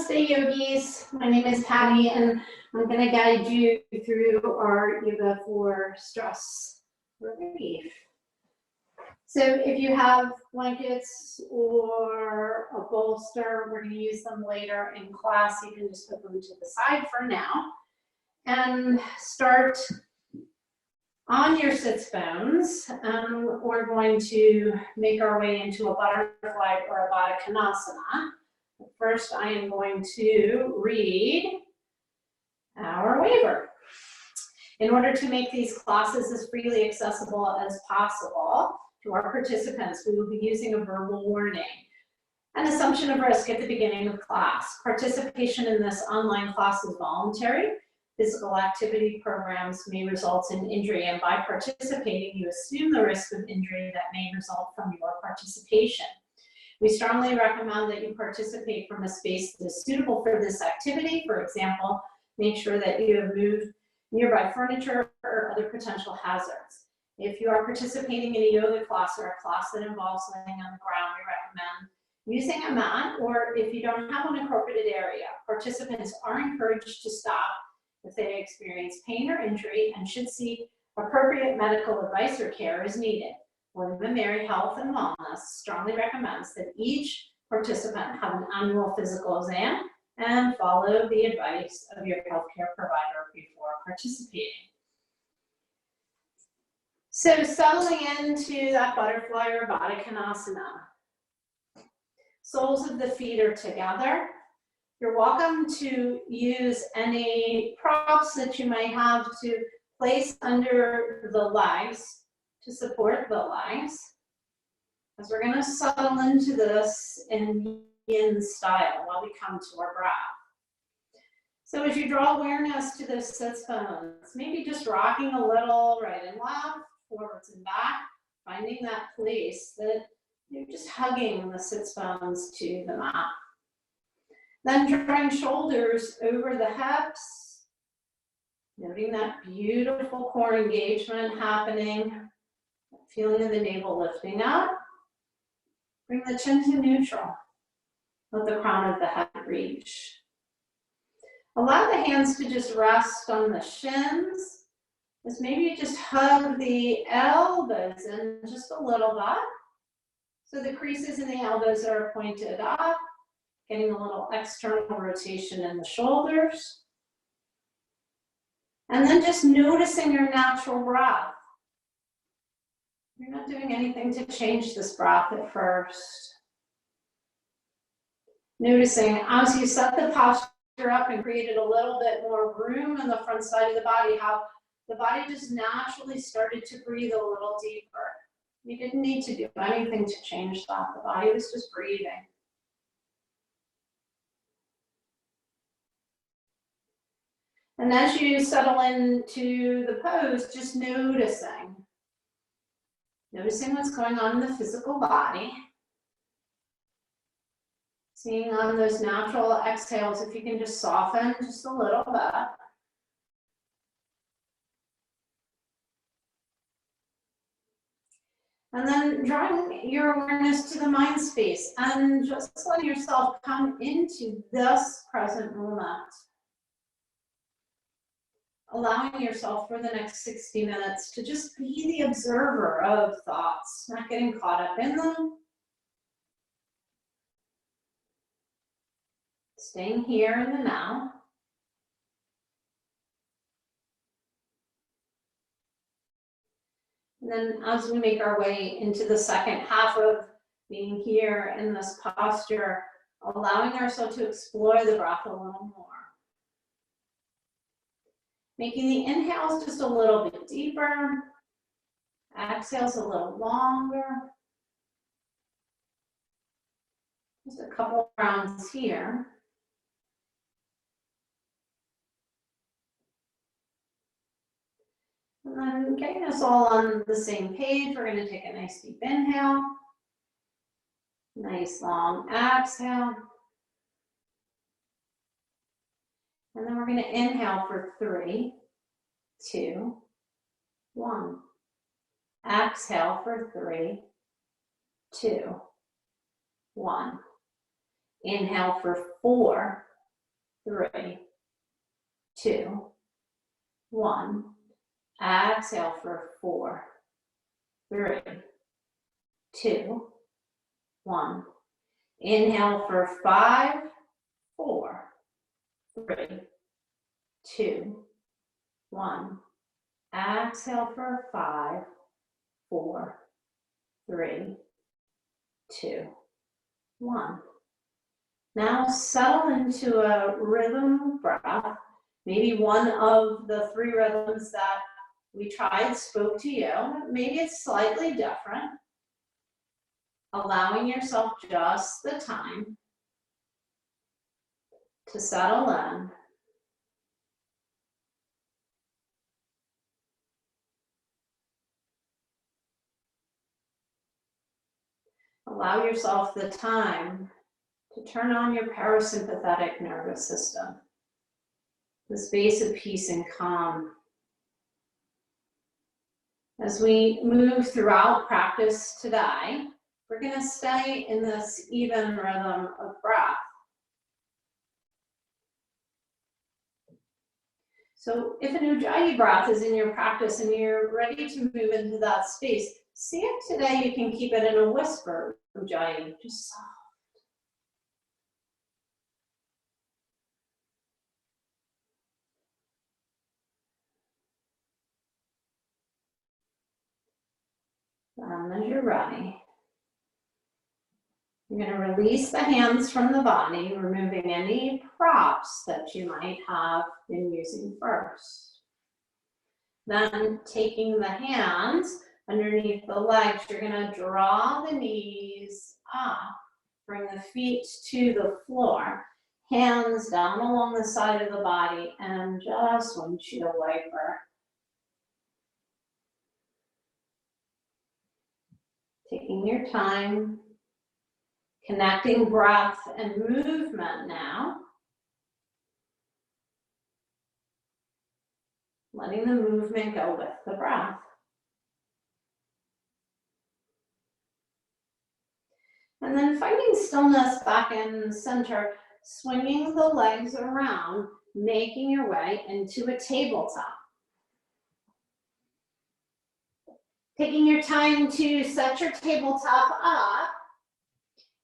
Namaste yogis, my name is Patti and I'm going to guide you through our yoga for stress relief. So if you have blankets or a bolster, we're going to use them later in class. You can just put them to the side for now and start on your sits bones. We're going to make our way into a butterfly or a Baddha Konasana. First, I am going to read our waiver. In order to make these classes as freely accessible as possible to our participants, we will be using a verbal warning. An assumption of risk at the beginning of class. Participation in this online class is voluntary. Physical activity programs may result in injury, and by participating, you assume the risk of injury that may result from your participation. We strongly recommend that you participate from a space that is suitable for this activity. For example, make sure that you have moved nearby furniture or other potential hazards. If you are participating in a yoga class or a class that involves laying on the ground, we recommend using a mat, or if you don't have an appropriate area. Participants are encouraged to stop if they experience pain or injury and should seek appropriate medical advice or care as needed. William & Mary Health and Wellness strongly recommends that each participant have an annual physical exam and follow the advice of your healthcare provider before participating. So settling into that butterfly or Baddha Konasana. Soles of the feet are together. You're welcome to use any props that you might have to place under the legs to support the legs, as we're going to settle into this in yin style while we come to our breath. So as you draw awareness to those sits bones, maybe just rocking a little right and left, forwards and back, finding that place that you're just hugging the sits bones to the mat. Then drawing shoulders over the hips, noting that beautiful core engagement happening. Feeling of the navel lifting up. Bring the chin to neutral. Let the crown of the head reach. Allow the hands to just rest on the shins. As maybe you just hug the elbows in just a little bit. So the creases in the elbows are pointed up, getting a little external rotation in the shoulders. And then just noticing your natural breath. You're not doing anything to change this breath at first. Noticing as you set the posture up and created a little bit more room in the front side of the body, how the body just naturally started to breathe a little deeper. You didn't need to do anything to change that. The body was just breathing. And as you settle into the pose, just noticing what's going on in the physical body. Seeing on those natural exhales, if you can just soften just a little bit. And then drawing your awareness to the mind space and just letting yourself come into this present moment. Allowing yourself for the next 60 minutes to just be the observer of thoughts, not getting caught up in them. Staying here in the now. And then as we make our way into the second half of being here in this posture, allowing ourselves to explore the breath a little more. Making the inhales just a little bit deeper, exhales a little longer. Just a couple rounds here. And then getting us all on the same page, we're going to take a nice deep inhale. Nice long exhale. And then we're going to inhale for 3, 2, 1. Exhale for 3, 2, 1. Inhale for 4, 3, 2, 1. Exhale for 4, 3, 2, 1. Inhale for 5, 4, 3, 2, 1. Exhale for 5, 4, 3, 2, 1. Now settle into a rhythm breath, maybe one of the 3 rhythms that we tried spoke to you. Maybe it's slightly different. Allowing yourself just the time to settle in. Allow yourself the time to turn on your parasympathetic nervous system, the space of peace and calm. As we move throughout practice today, we're going to stay in this even rhythm of breath. So if an Ujjayi breath is in your practice and you're ready to move into that space, see if today you can keep it in a whisper, Ujjayi, just soft. As you're ready, you're going to release the hands from the body, removing any props that you might have been using first. Then taking the hands underneath the legs, you're going to draw the knees up, bring the feet to the floor, hands down along the side of the body, and just windshield wiper. Taking your time, connecting breath and movement now. Letting the movement go with the breath. And then finding stillness back in the center, swinging the legs around, making your way into a tabletop. Taking your time to set your tabletop up,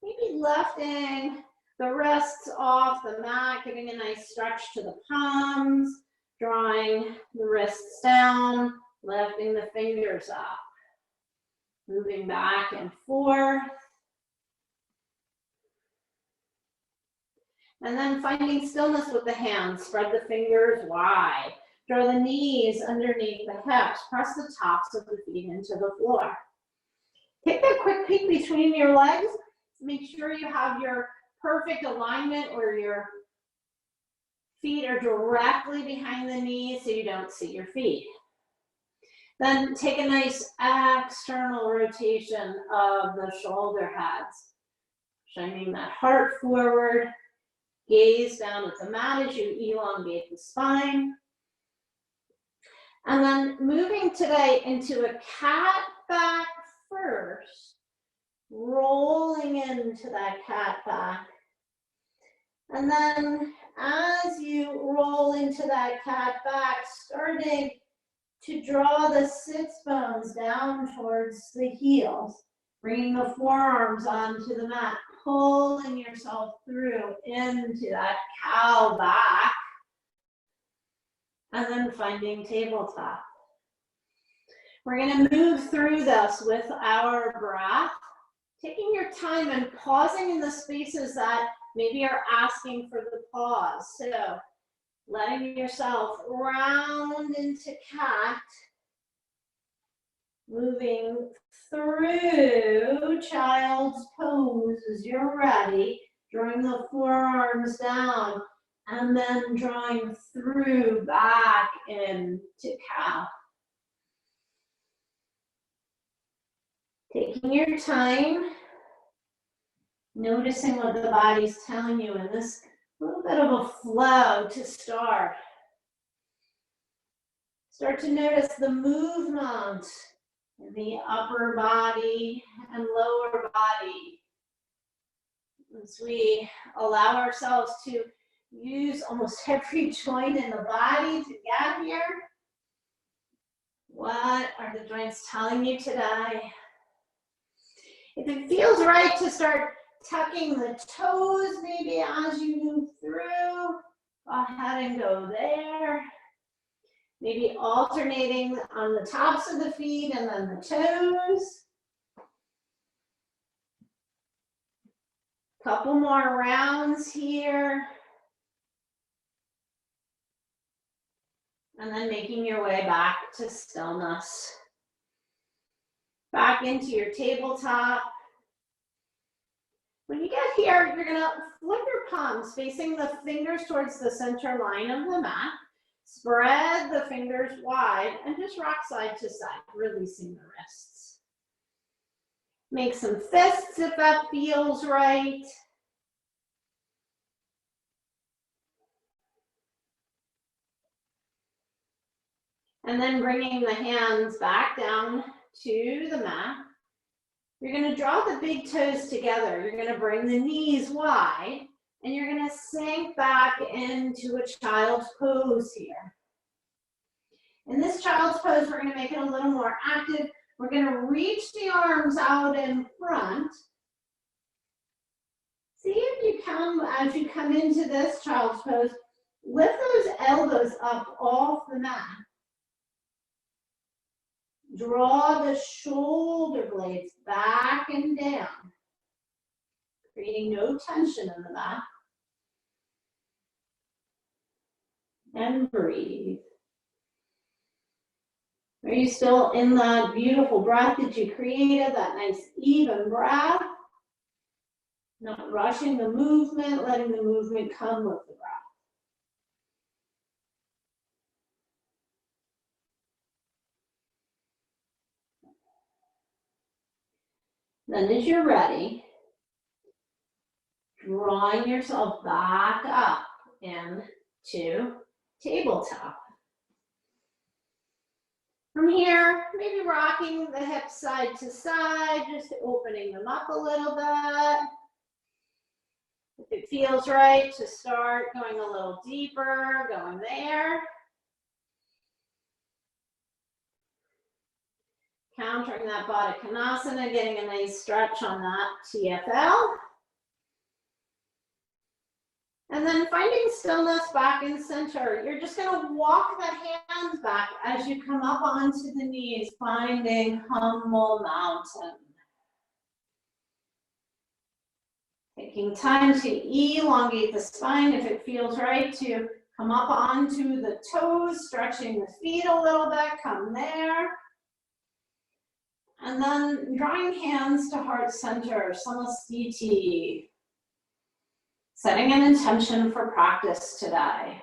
maybe lifting the wrists off the mat, giving a nice stretch to the palms, drawing the wrists down, lifting the fingers up, moving back and forth. And then finding stillness with the hands, spread the fingers wide. Draw the knees underneath the hips. Press the tops of the feet into the floor. Take a quick peek between your legs. Make sure you have your perfect alignment where your feet are directly behind the knees so you don't see your feet. Then take a nice external rotation of the shoulder heads, shining that heart forward. Gaze down at the mat as you elongate the spine. And then moving today into a cat back first, rolling into that cat back. And then as you roll into that cat back, starting to draw the sits bones down towards the heels, bringing the forearms onto the mat, pulling yourself through into that cow back. And then finding tabletop. We're going to move through this with our breath, taking your time and pausing in the spaces that maybe are asking for the pause. So letting yourself round into cat, moving through child's pose as you're ready, drawing the forearms down, and then drawing through back into cow. Taking your time, noticing what the body's telling you in this little bit of a flow to start. Start to notice the movement in the upper body and lower body. As we allow ourselves to use almost every joint in the body to get here. What are the joints telling you today? If it feels right to start tucking the toes maybe as you move through, go ahead and go there. Maybe alternating on the tops of the feet and then the toes. Couple more rounds here. And then making your way back to stillness. Back into your tabletop. When you get here, you're gonna flip your palms, facing the fingers towards the center line of the mat. Spread the fingers wide and just rock side to side, releasing the wrists. Make some fists if that feels right. And then bringing the hands back down to the mat. You're going to draw the big toes together. You're going to bring the knees wide, and you're going to sink back into a child's pose here. In this child's pose, we're going to make it a little more active. We're going to reach the arms out in front. See if you can, as you come into this child's pose, lift those elbows up off the mat. Draw the shoulder blades back and down, creating no tension in the back. And breathe. Are you still in that beautiful breath that you created, that nice even breath? Not rushing the movement, letting the movement come with the breath. Then as you're ready, drawing yourself back up into tabletop. From here, maybe rocking the hips side to side, just opening them up a little bit. If it feels right to start going a little deeper, going there. Countering that Baddha Konasana, getting a nice stretch on that TFL. And then finding stillness back in center. You're just going to walk the hands back as you come up onto the knees, finding humble mountain. Taking time to elongate the spine if it feels right to come up onto the toes, stretching the feet a little bit, come there. And then drawing hands to heart center, Samasthiti. Setting an intention for practice today.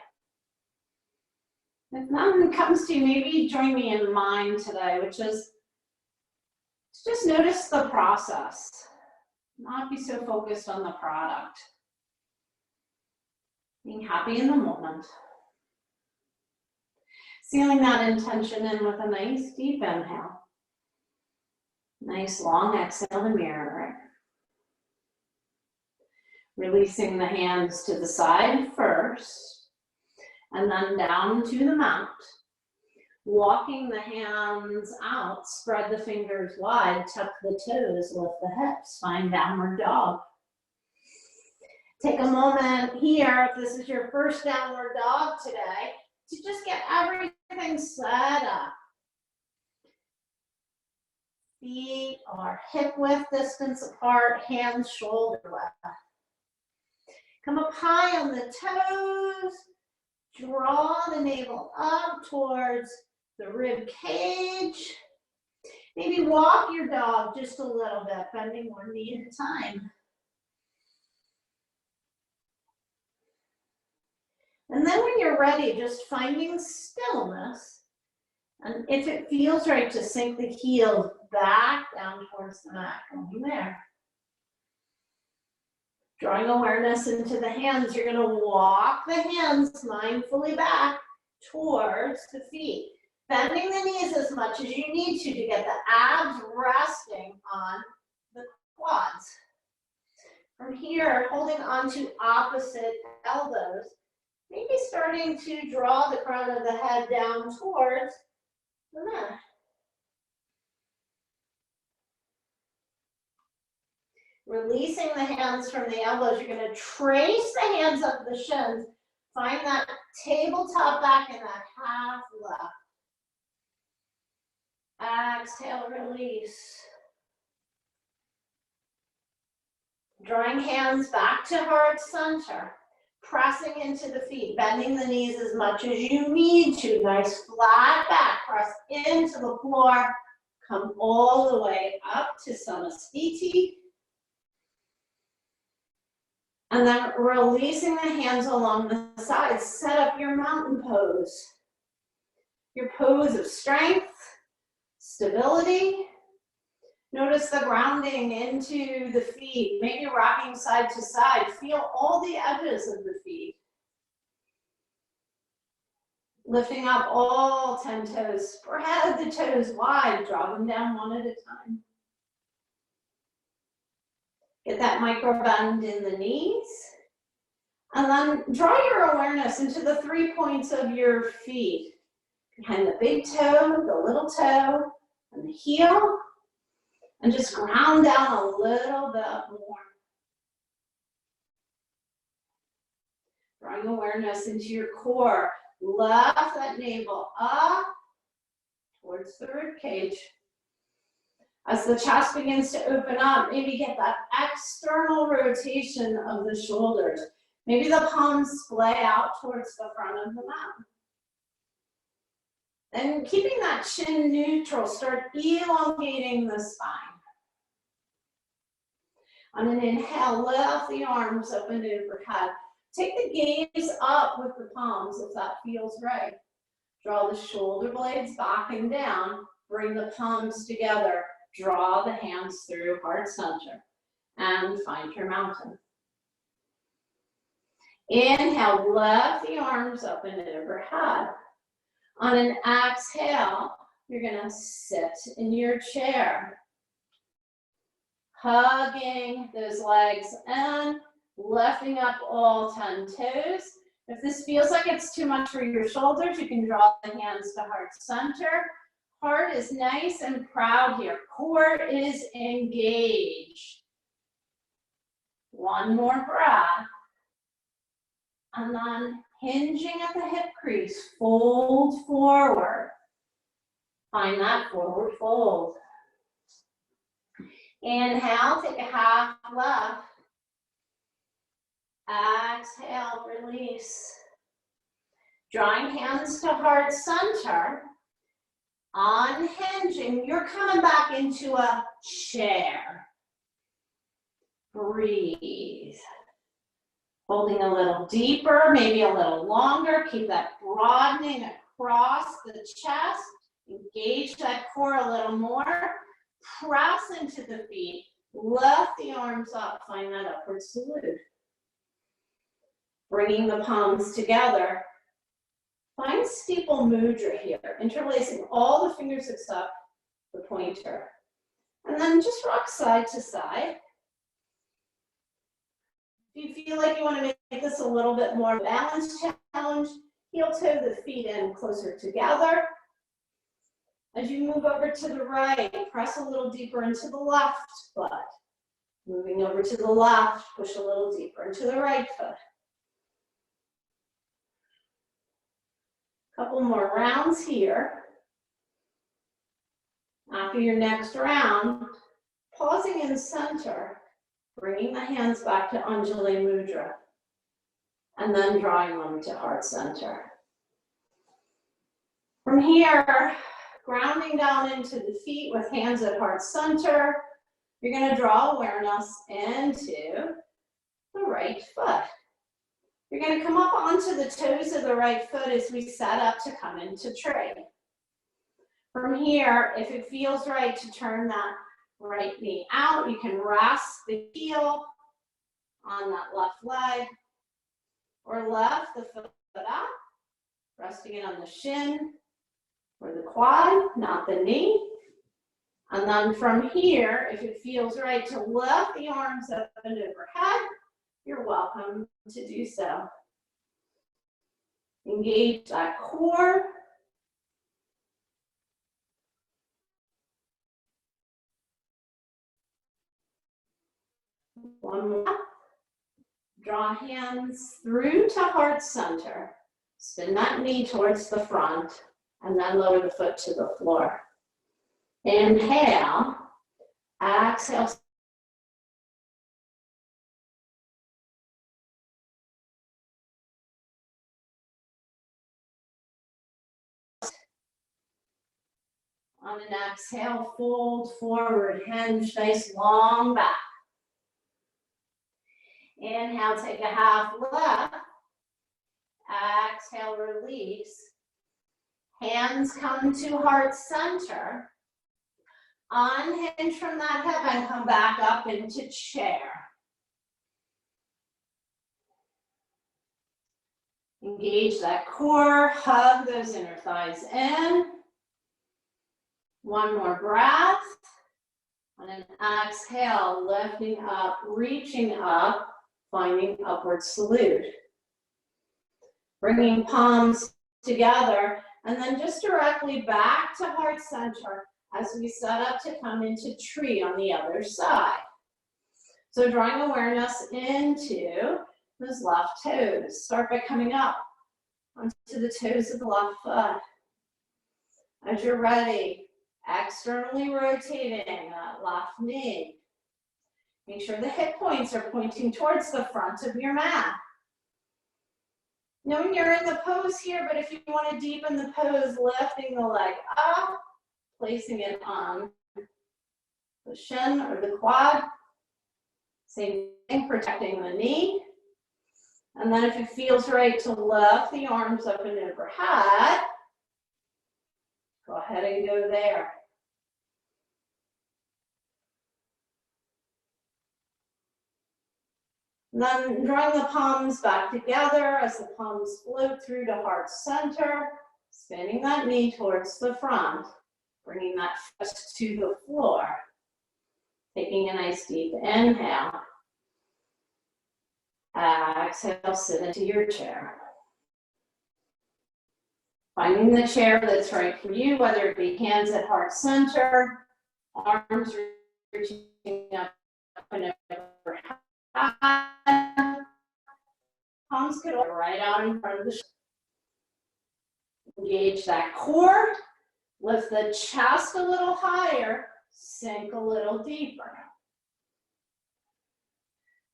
If none comes to you, maybe join me in mind today, which is to just notice the process, not be so focused on the product. Being happy in the moment. Sealing that intention in with a nice deep inhale. Nice long exhale to mirror it. Releasing the hands to the side first, and then down to the mat. Walking the hands out, spread the fingers wide, tuck the toes, lift the hips, find downward dog. Take a moment here, if this is your first downward dog today, to just get everything set up. Feet are hip width distance apart, hands shoulder width. Come up high on the toes, draw the navel up towards the rib cage. Maybe walk your dog just a little bit, bending one knee at a time. And then when you're ready, just finding stillness. And if it feels right, to sink the heels back down towards the mat, going there. Drawing awareness into the hands, you're going to walk the hands mindfully back towards the feet. Bending the knees as much as you need to get the abs resting on the quads. From here, holding on to opposite elbows, maybe starting to draw the crown of the head down towards the mat. Releasing the hands from the elbows, you're going to trace the hands up the shins. Find that tabletop back in that half left. Exhale, release. Drawing hands back to heart center. Pressing into the feet, bending the knees as much as you need to. Nice flat back. Press into the floor. Come all the way up to Samasthiti. And then releasing the hands along the sides. Set up your mountain pose. Your pose of strength, stability. Notice the grounding into the feet, maybe rocking side to side. Feel all the edges of the feet. Lifting up all 10 toes. Spread the toes wide. Draw them down one at a time. Get that micro bend in the knees. And then draw your awareness into the 3 points of your feet. Behind the big toe, the little toe, and the heel. And just ground down a little bit more. Drawing awareness into your core. Lift that navel up towards the rib cage. As the chest begins to open up, maybe get that external rotation of the shoulders. Maybe the palms splay out towards the front of the mat. And keeping that chin neutral, start elongating the spine. On an inhale, lift the arms up and overhead. Take the gaze up with the palms if that feels right. Draw the shoulder blades back and down. Bring the palms together. Draw the hands through heart center. And find your mountain. Inhale, lift the arms up and overhead. On an exhale, you're going to sit in your chair. Hugging those legs in, lifting up all 10 toes. If this feels like it's too much for your shoulders, you can draw the hands to heart center. Heart is nice and proud here. Core is engaged. One more breath. And then hinging at the hip crease, fold forward. Find that forward fold. Inhale, take a half left. Exhale, release. Drawing hands to heart center. Unhinging, you're coming back into a chair. Breathe. Holding a little deeper, maybe a little longer. Keep that broadening across the chest. Engage that core a little more. Press into the feet. Lift the arms up. Find that upward salute. Bringing the palms together. Find steeple mudra here. Interlacing all the fingers except the pointer. And then just rock side to side. If you feel like you want to make this a little bit more balanced challenge, heel toe the feet in closer together. As you move over to the right, press a little deeper into the left foot. Moving over to the left, push a little deeper into the right foot. Couple more rounds here. After your next round, pausing in center, bringing the hands back to Anjali Mudra, and then drawing them to heart center. From here, grounding down into the feet with hands at heart center, you're going to draw awareness into the right foot. You're going to come up onto the toes of the right foot as we set up to come into tray. From here, if it feels right to turn that right knee out, you can rest the heel on that left leg, or lift the foot up, resting it on the shin or the quad, not the knee. And then from here, if it feels right to lift the arms up and overhead, you're welcome to do so. Engage that core. One more. Draw hands through to heart center. Spin that knee towards the front and then lower the foot to the floor. Inhale. Exhale. On an exhale, fold forward, hinge, nice long back. Inhale, take a half lift. Exhale, release. Hands come to heart center. Unhinge from that hip and come back up into chair. Engage that core, hug those inner thighs in. One more breath. On an exhale, lifting up, reaching up, finding upward salute. Bringing palms together, and then just directly back to heart center as we set up to come into tree on the other side. So drawing awareness into those left toes. Start by coming up onto the toes of the left foot. As you're ready, externally rotating that left knee. Make sure the hip points are pointing towards the front of your mat. Knowing you're in the pose here, but if you want to deepen the pose, lifting the leg up, placing it on the shin or the quad. Same thing, protecting the knee. And then if it feels right to lift the arms up and overhead, go ahead and go there. And then drawing the palms back together as the palms float through to heart center, spinning that knee towards the front, bringing that foot to the floor. Taking a nice deep inhale. Exhale, sit into your chair. Finding the chair that's right for you, whether it be hands at heart center, arms reaching up and overhead. Palms could go right out in front of the shoulder. Engage that core. Lift the chest a little higher. Sink a little deeper.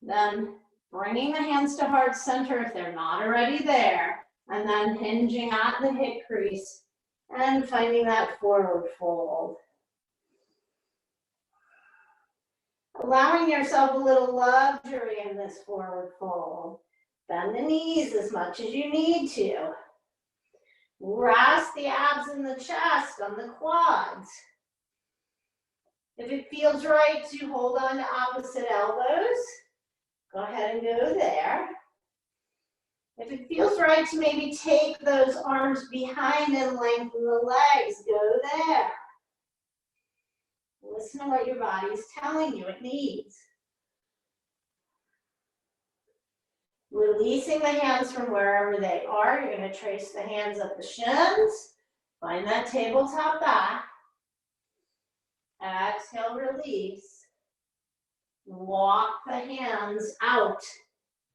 Then bringing the hands to heart center if they're not already there. And then hinging at the hip crease and finding that forward fold. Allowing yourself a little luxury in this forward fold. Bend the knees as much as you need to. Rest the abs in the chest on the quads. If it feels right to hold on to opposite elbows, go ahead and go there. If it feels right to maybe take those arms behind and lengthen the legs, go there. Listen to what your body's telling you it needs. Releasing the hands from wherever they are. You're going to trace the hands up the shins. Find that tabletop back. Exhale, release. Walk the hands out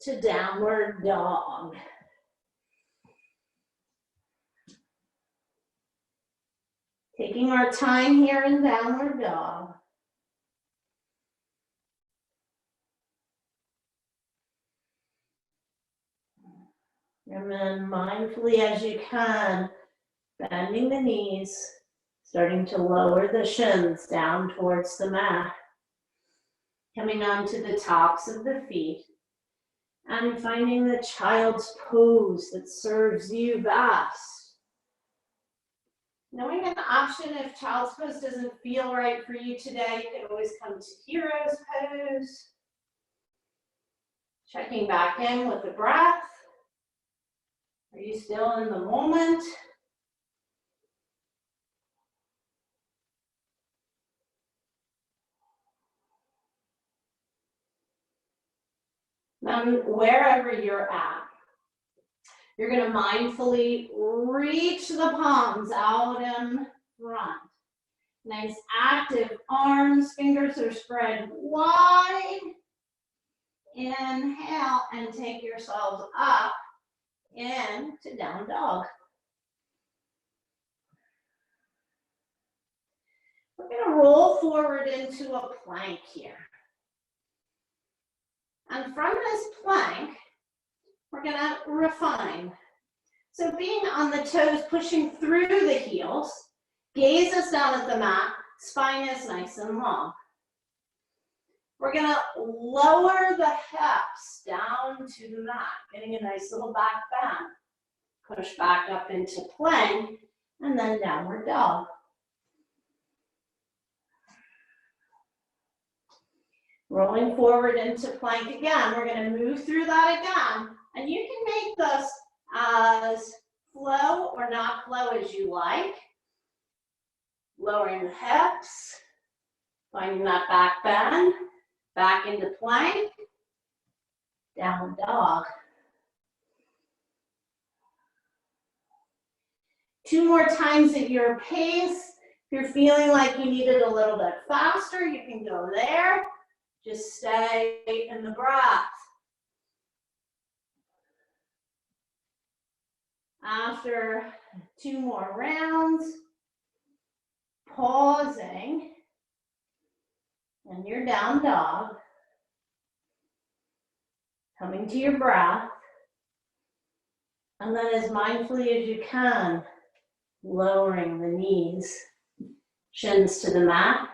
to downward dog. Taking our time here in downward dog. And then mindfully as you can, bending the knees, starting to lower the shins down towards the mat. Coming onto the tops of the feet. And finding the child's pose that serves you best. Knowing an option if child's pose doesn't feel right for you today, you can always come to hero's pose. Checking back in with the breath. Are you still in the moment? And wherever you're at, you're going to mindfully reach the palms out in front. Nice active arms, fingers are spread wide. Inhale and take yourselves up into down dog. We're going to roll forward into a plank here. And from this plank, we're going to refine. So being on the toes, pushing through the heels, gaze us down at the mat, spine is nice and long. We're going to lower the hips down to the mat, getting a nice little back bend. Push back up into plank, and then downward dog. Rolling forward into plank again. We're going to move through that again. And you can make this as flow or not flow as you like. Lowering the hips, finding that back bend, back into plank, down dog. 2 more times at your pace. If you're feeling like you need it a little bit faster, you can go there. Just stay in the breath. After 2 more rounds, pausing, and you're down dog. Coming to your breath, and then as mindfully as you can, lowering the knees, shins to the mat,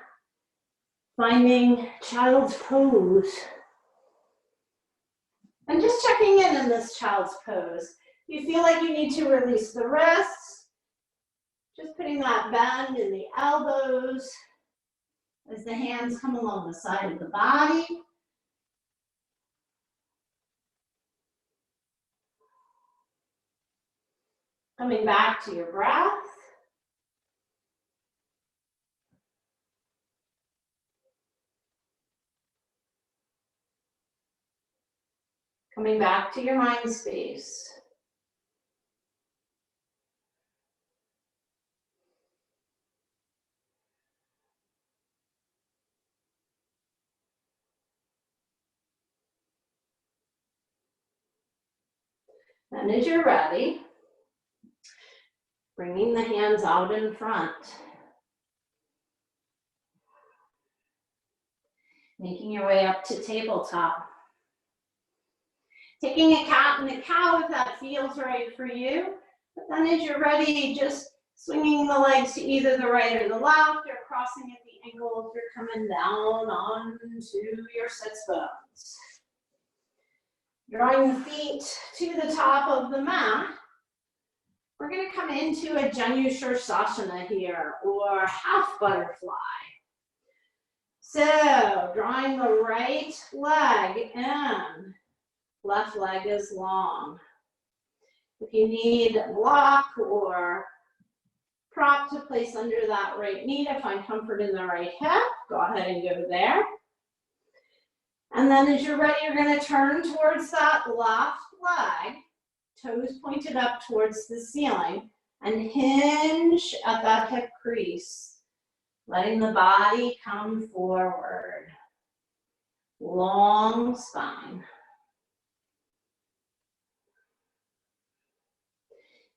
finding child's pose. And just checking in this child's pose. You feel like you need to release the wrists, just putting that bend in the elbows as the hands come along the side of the body. Coming back to your breath. Coming back to your mind space. And as you're ready, bringing the hands out in front. Making your way up to tabletop. Taking a cat and a cow if that feels right for you. But then as you're ready, just swinging the legs to either the right or the left, or crossing at the ankle if you're coming down onto your sits bones. Drawing the feet to the top of the mat. We're going to come into a Janu Shirsasana here, or half butterfly. So, drawing the right leg in, left leg is long. If you need a block or prop to place under that right knee to find comfort in the right hip, go ahead and go there. And then as you're ready, you're going to turn towards that left leg, toes pointed up towards the ceiling, and hinge at that hip crease, letting the body come forward. Long spine.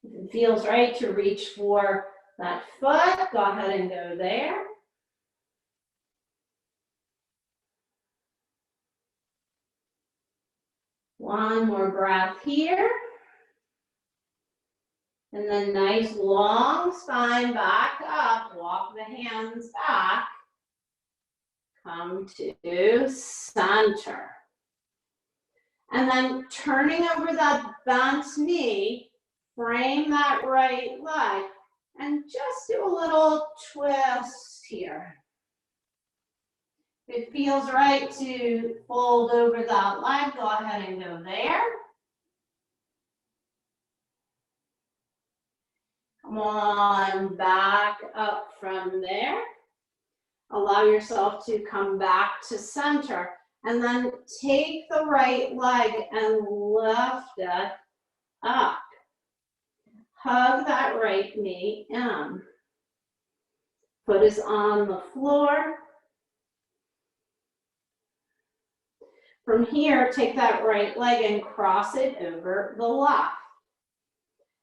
If it feels right to reach for that foot, go ahead and go there. One more breath here. And then nice long spine back up. Walk the hands back. Come to center. And then turning over that bent knee, frame that right leg, and just do a little twist here. If it feels right to fold over that leg, go ahead and go there. Come on, back up from there. Allow yourself to come back to center. And then take the right leg and lift it up. Hug that right knee in. Foot is on the floor. From here, take that right leg and cross it over the left.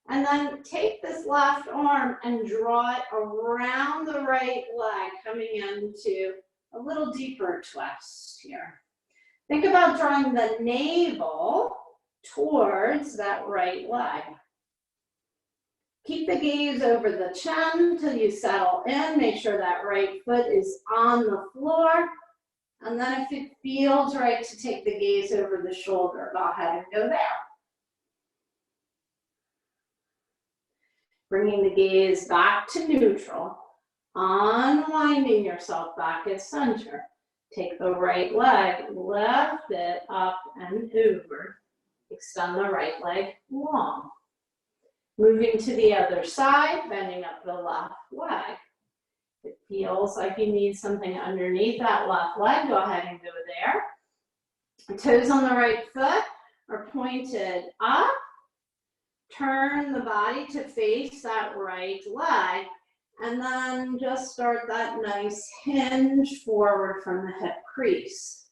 And then take this left arm and draw it around the right leg, coming into a little deeper twist here. Think about drawing the navel towards that right leg. Keep the gaze over the chin till you settle in. Make sure that right foot is on the floor. And then if it feels right to take the gaze over the shoulder, go ahead and go there. Bringing the gaze back to neutral, unwinding yourself back at center. Take the right leg, lift it up and over. Extend the right leg long. Moving to the other side, bending up the left leg. If it feels like you need something underneath that left leg, go ahead and go there. Toes on the right foot are pointed up. Turn the body to face that right leg, and then just start that nice hinge forward from the hip crease.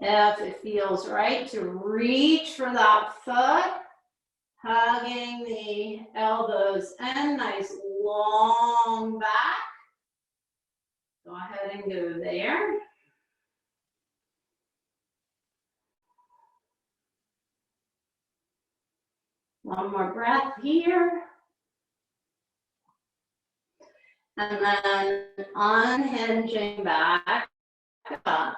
If it feels right to reach for that foot, hugging the elbows in, nice long back. Go ahead and go there. One more breath here. And then unhinging back up.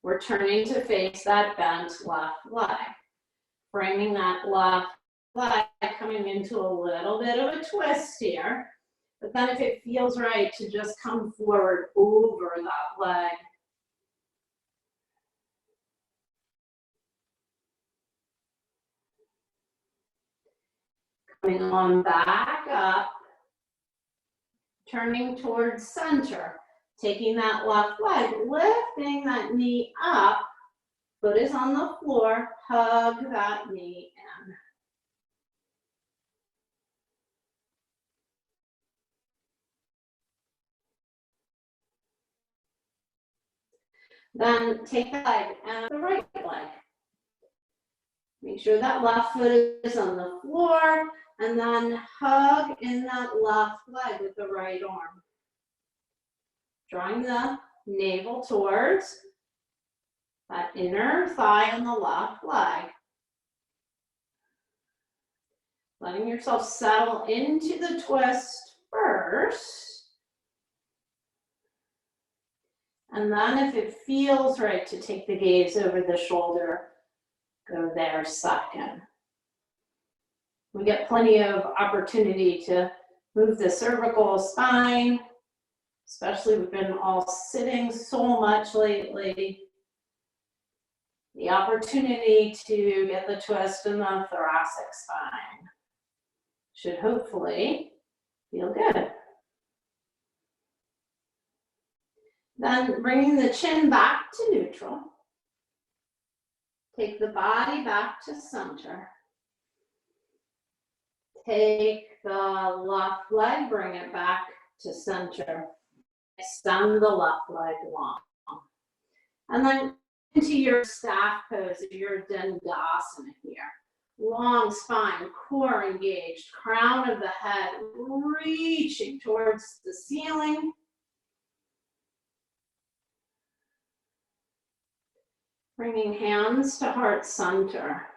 We're turning to face that bent left leg. Framing that left leg, coming into a little bit of a twist here. But then if it feels right to just come forward over that leg. Coming on back up, turning towards center, taking that left leg, lifting that knee up, foot is on the floor, hug that knee in. Then take the leg and the right leg. Make sure that left foot is on the floor, and then hug in that left leg with the right arm. Drawing the navel towards that inner thigh on the left leg. Letting yourself settle into the twist first. And then if it feels right to take the gaze over the shoulder, go there second. We get plenty of opportunity to move the cervical spine, especially we've been all sitting so much lately. The opportunity to get the twist in the thoracic spine should hopefully feel good. Then bringing the chin back to neutral. Take the body back to center. Take the left leg, bring it back to center. Extend the left leg long. And then into your staff pose, your Dandasana here. Long spine, core engaged, crown of the head, reaching towards the ceiling. Bringing hands to heart center.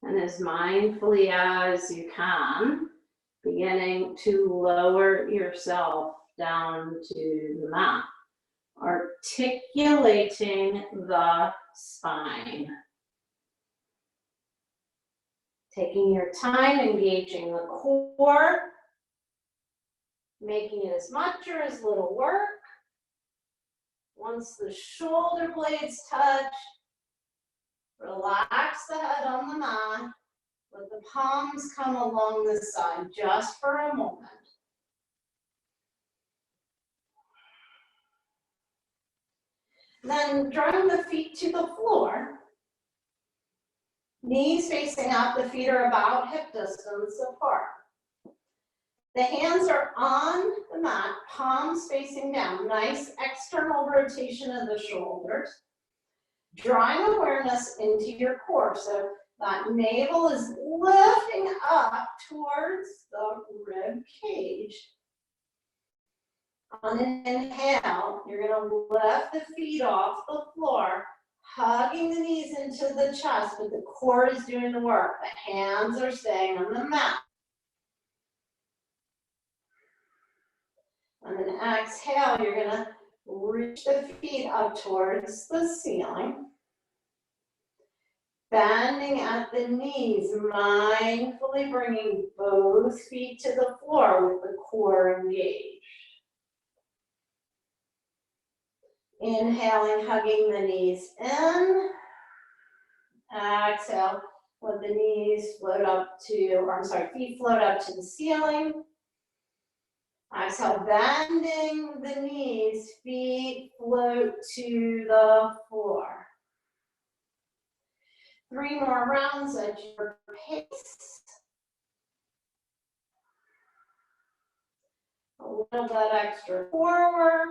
And as mindfully as you can, beginning to lower yourself down to the mat. Articulating the spine. Taking your time, engaging the core, making it as much or as little work. Once the shoulder blades touch, relax the head on the mat Let the palms come along the side just for a moment. Then drawing the feet to the floor. Knees facing up, the feet are about hip distance apart. The hands are on the mat, palms facing down. Nice external rotation of the shoulders. Drawing awareness into your core. So that navel is lifting up towards the rib cage. On an inhale, you're going to lift the feet off the floor, hugging the knees into the chest, but the core is doing the work. The hands are staying on the mat. And then exhale, you're going to reach the feet up towards the ceiling. Bending at the knees, mindfully bringing both feet to the floor with the core engaged. Inhaling, hugging the knees in. Exhale, let the knees float up to, or I'm sorry, feet float up to the ceiling. Exhale, bending the knees, feet float to the floor. 3 more rounds at your pace. A little bit extra core work.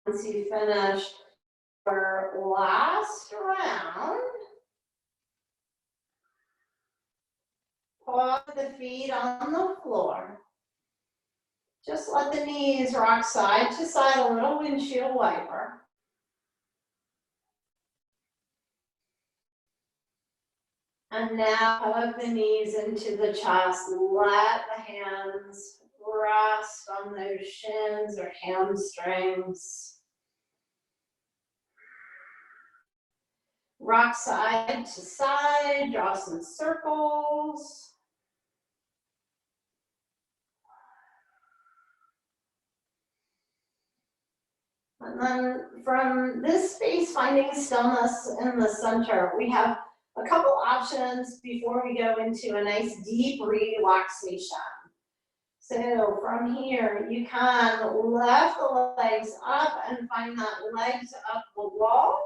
Once you finish your last round, pause the feet on the floor. Just let the knees rock side to side, a little windshield wiper. And now hug the knees into the chest. Let the hands rest on those shins or hamstrings. Rock side to side, draw some circles. And then from this space, finding stillness in the center, we have a couple options before we go into a nice deep relaxation. So from here, you can lift the legs up and find that legs up the wall.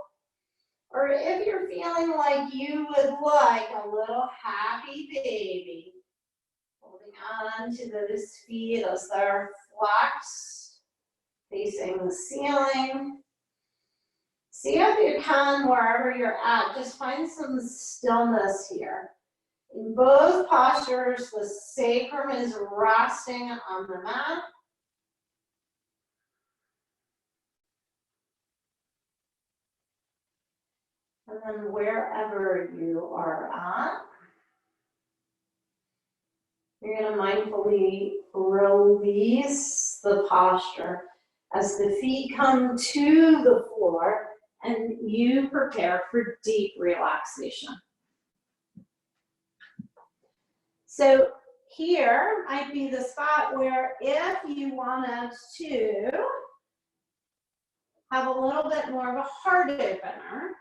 Or if you're feeling like you would like a little happy baby, holding on to those feet as they're flexed, facing the ceiling. See if you can, wherever you're at, just find some stillness here. In both postures, the sacrum is resting on the mat. And then wherever you are at, you're going to mindfully release the posture as the feet come to the floor and you prepare for deep relaxation. So here might be the spot where if you wanted to have a little bit more of a heart opener,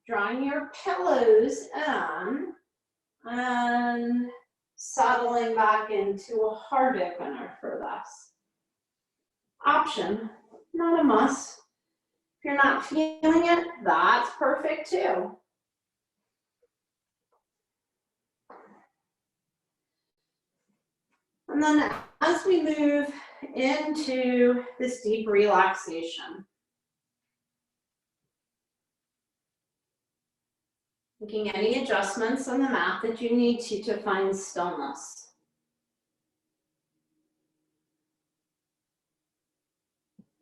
drawing your pillows in and settling back into a heart opener for this. Option, not a must. If you're not feeling it, that's perfect too. And then as we move into this deep relaxation, making any adjustments on the mat that you need to find stillness.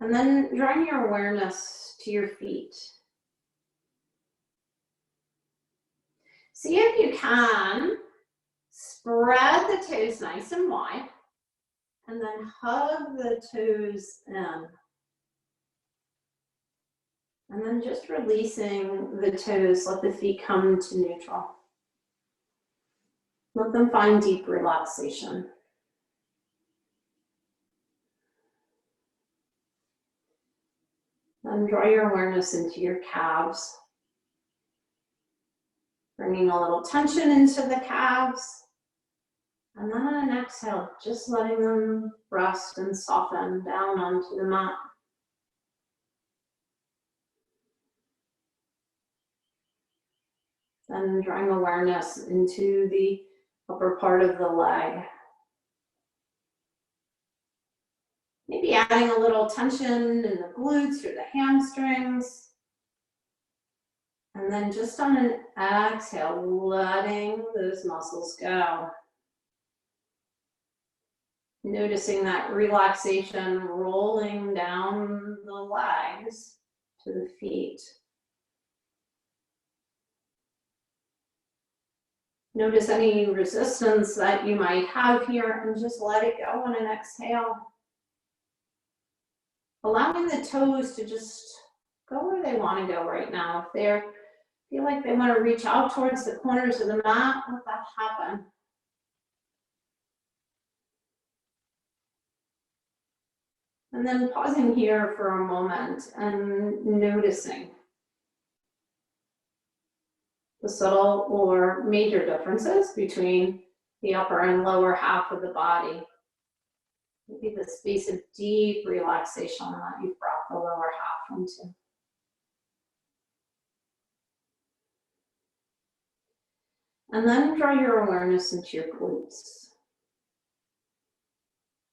And then drawing your awareness to your feet. See if you can spread the toes nice and wide, and then hug the toes in. And then just releasing the toes, let the feet come to neutral. Let them find deep relaxation. Then draw your awareness into your calves, bringing a little tension into the calves. And then on an exhale, just letting them rest and soften down onto the mat. Then drawing awareness into the upper part of the leg. Maybe adding a little tension in the glutes or the hamstrings. And then just on an exhale, letting those muscles go. Noticing that relaxation rolling down the legs to the feet. Notice any resistance that you might have here and just let it go on an exhale. Allowing the toes to just go where they want to go right now. If they feel like they want to reach out towards the corners of the mat, let that happen. And then pausing here for a moment and noticing the subtle or major differences between the upper and lower half of the body. Maybe the space of deep relaxation that you've brought the lower half into. And then draw your awareness into your glutes.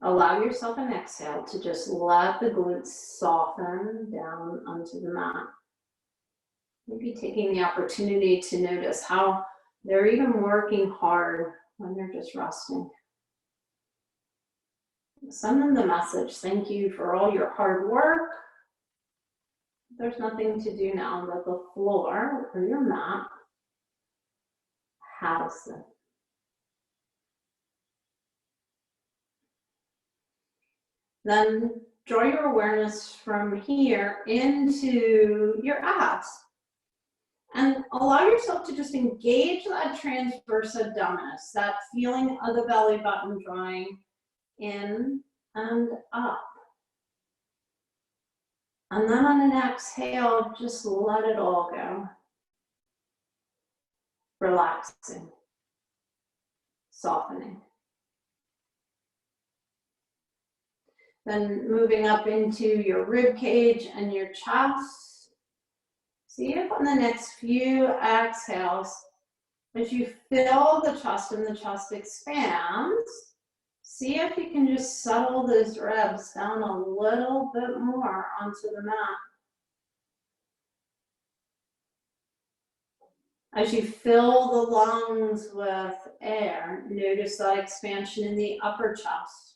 Allow yourself an exhale to just let the glutes soften down onto the mat. Maybe taking the opportunity to notice how they're even working hard when they're just resting. Send them the message, thank you for all your hard work. There's nothing to do now, but the floor or your mat has them. Then draw your awareness from here into your abs. And allow yourself to just engage that transverse abdominis, that feeling of the belly button drawing in and up. And then on an exhale, just let it all go. Relaxing, softening. Then moving up into your rib cage and your chest. See if on the next few exhales, as you fill the chest and the chest expands, see if you can just settle those ribs down a little bit more onto the mat. As you fill the lungs with air, notice that expansion in the upper chest.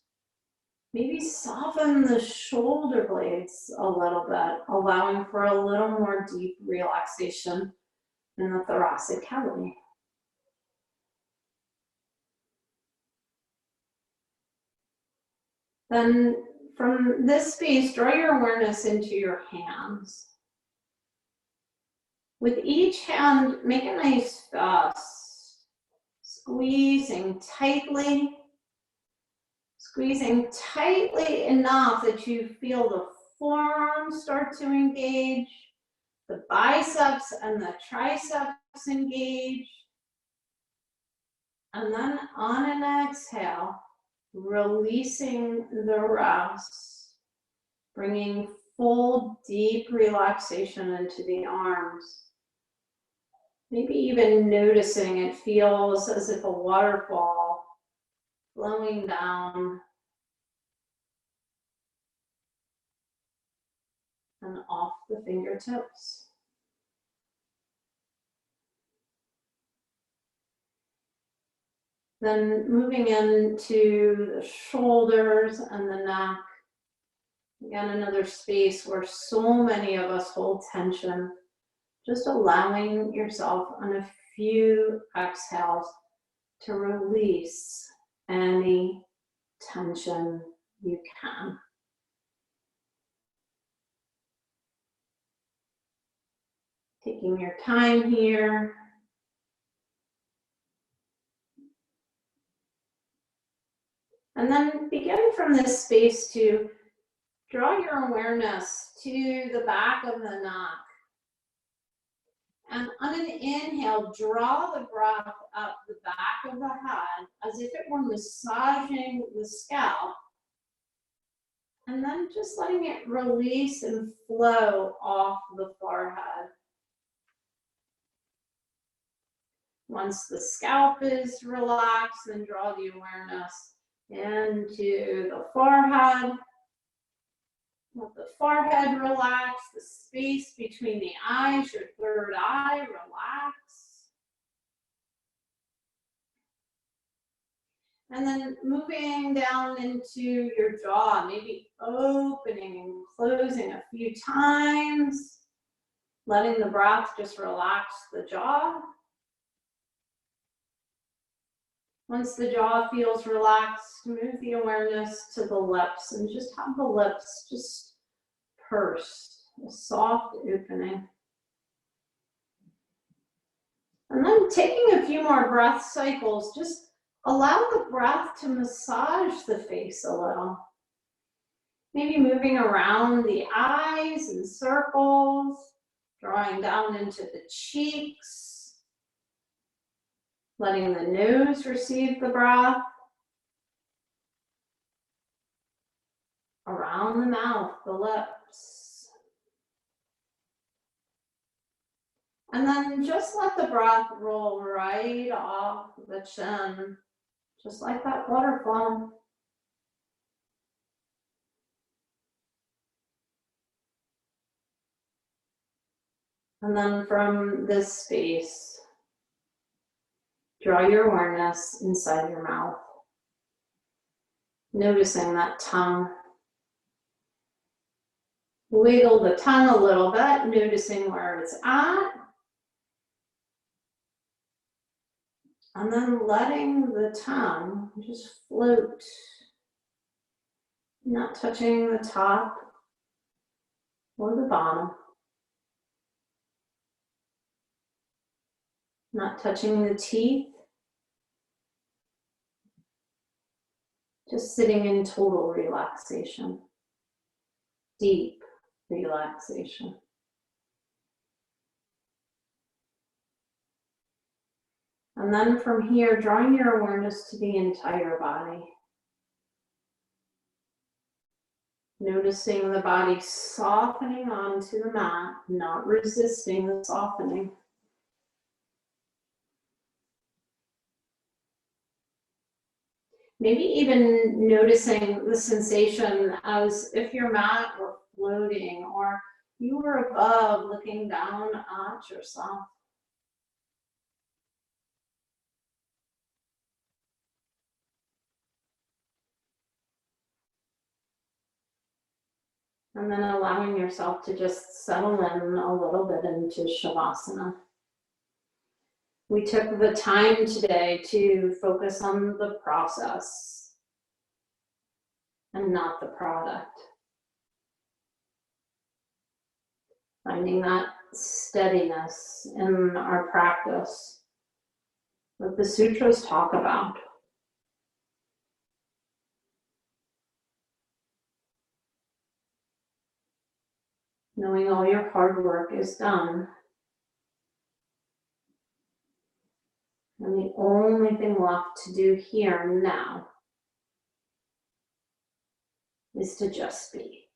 Maybe soften the shoulder blades a little bit, allowing for a little more deep relaxation in the thoracic cavity. Then from this space, draw your awareness into your hands. With each hand, make a nice fist, squeezing tightly enough that you feel the forearms start to engage, the biceps and the triceps engage. And then on an exhale, releasing the rest, bringing full deep relaxation into the arms. Maybe even noticing it feels as if a waterfall flowing down and off the fingertips. Then moving into the shoulders and the neck. Again, another space where so many of us hold tension. Just allowing yourself on a few exhales to release any tension you can. Taking your time here. And then begin from this space to draw your awareness to the back of the neck. And on an inhale, draw the breath up the back of the head as if it were massaging the scalp. And then just letting it release and flow off the forehead. Once the scalp is relaxed, then draw the awareness into the forehead. Let the forehead relax, the space between the eyes, your third eye, relax. And then moving down into your jaw, maybe opening and closing a few times, letting the breath just relax the jaw. Once the jaw feels relaxed, move the awareness to the lips and just have the lips just pursed, a soft opening. And then taking a few more breath cycles, just allow the breath to massage the face a little. Maybe moving around the eyes in circles, drawing down into the cheeks. Letting the nose receive the breath. Around the mouth, the lips. And then just let the breath roll right off the chin, just like that waterfall. And then from this space, draw your awareness inside your mouth, noticing that tongue. Wiggle the tongue a little bit, noticing where it's at. And then letting the tongue just float, not touching the top or the bottom. Not touching the teeth. Just sitting in total relaxation, deep relaxation. And then from here, drawing your awareness to the entire body. Noticing the body softening onto the mat, not resisting the softening. Maybe even noticing the sensation as if your mat were floating or you were above looking down at yourself. And then allowing yourself to just settle in a little bit into Shavasana. We took the time today to focus on the process and not the product. Finding that steadiness in our practice that the sutras talk about. Knowing all your hard work is done. And the only thing left to do here now is to just be.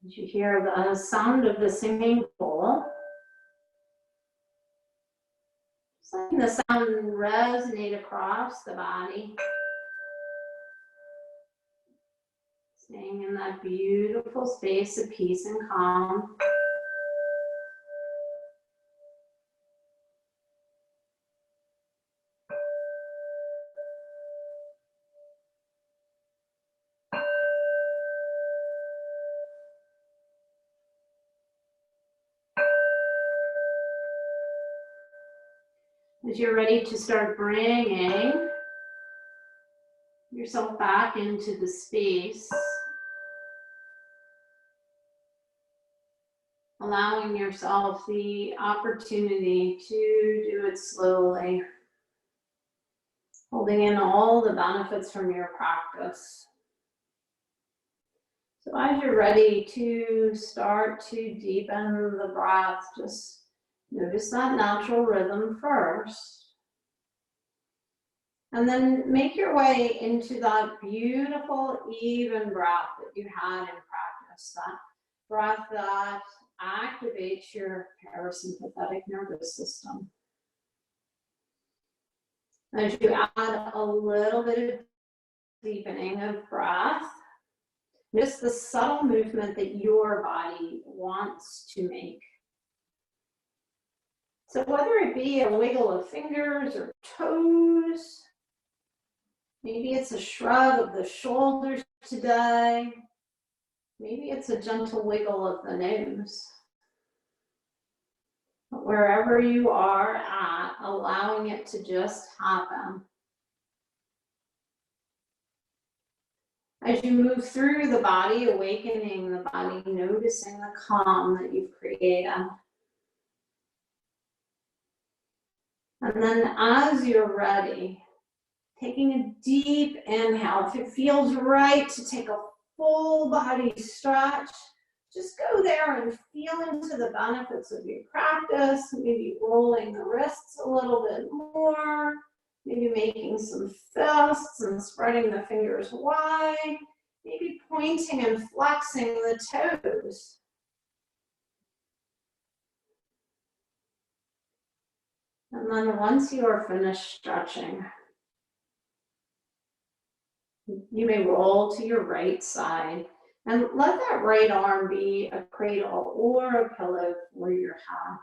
As you hear the sound of the singing bowl, just letting the sound resonate across the body. Staying in that beautiful space of peace and calm. As you're ready to start bringing yourself back into the space, allowing yourself the opportunity to do it slowly, holding in all the benefits from your practice. So as you're ready to start to deepen the breath, just notice that natural rhythm first. And then make your way into that beautiful, even breath that you had in practice. That breath that activates your parasympathetic nervous system. As you add a little bit of deepening of breath, notice the subtle movement that your body wants to make. So whether it be a wiggle of fingers or toes, maybe it's a shrug of the shoulders today, maybe it's a gentle wiggle of the nose. But wherever you are at, allowing it to just happen. As you move through the body, awakening the body, noticing the calm that you've created. And then as you're ready, taking a deep inhale. If it feels right to take a full body stretch, just go there and feel into the benefits of your practice, maybe rolling the wrists a little bit more, maybe making some fists and spreading the fingers wide, maybe pointing and flexing the toes. And then once you are finished stretching, you may roll to your right side and let that right arm be a cradle or a pillow for your head.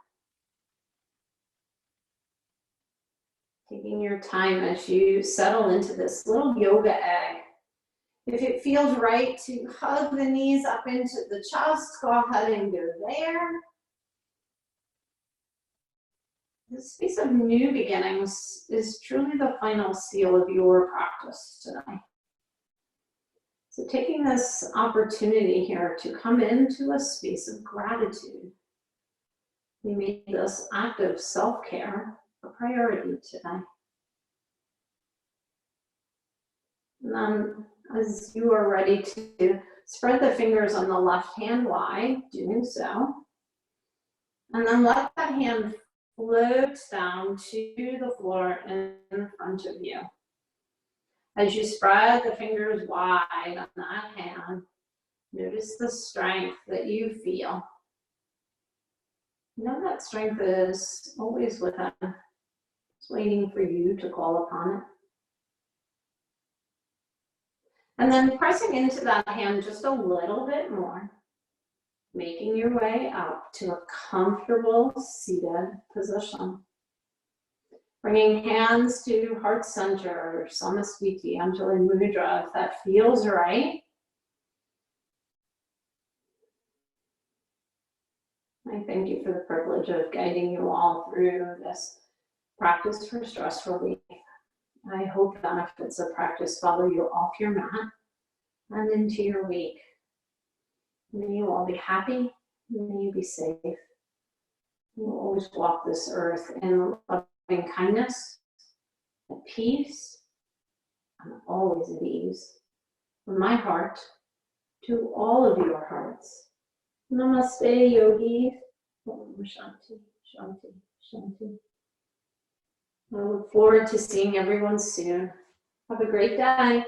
Taking your time as you settle into this little yoga egg. If it feels right to hug the knees up into the chest, go ahead and go there. The space of new beginnings is truly the final seal of your practice today. So taking this opportunity here to come into a space of gratitude, we made this act of self-care a priority today. And then as you are ready to spread the fingers on the left hand wide, doing so. And then let that hand float down to the floor in front of you. As you spread the fingers wide on that hand, notice the strength that you feel. Know that strength is always within. It's waiting for you to call upon it. And then pressing into that hand just a little bit more, making your way up to a comfortable seated position. Bringing hands to heart center, Samasthiti, Anjali Mudra, if that feels right. I thank you for the privilege of guiding you all through this practice for stress relief. I hope the benefits of practice follow you off your mat and into your week. May you all be happy, may you be safe. You will always walk this earth in loving kindness, at peace, and always at ease. From my heart to all of your hearts. Namaste, yogis. Om Shanti, Shanti, Shanti. I look forward to seeing everyone soon. Have a great day.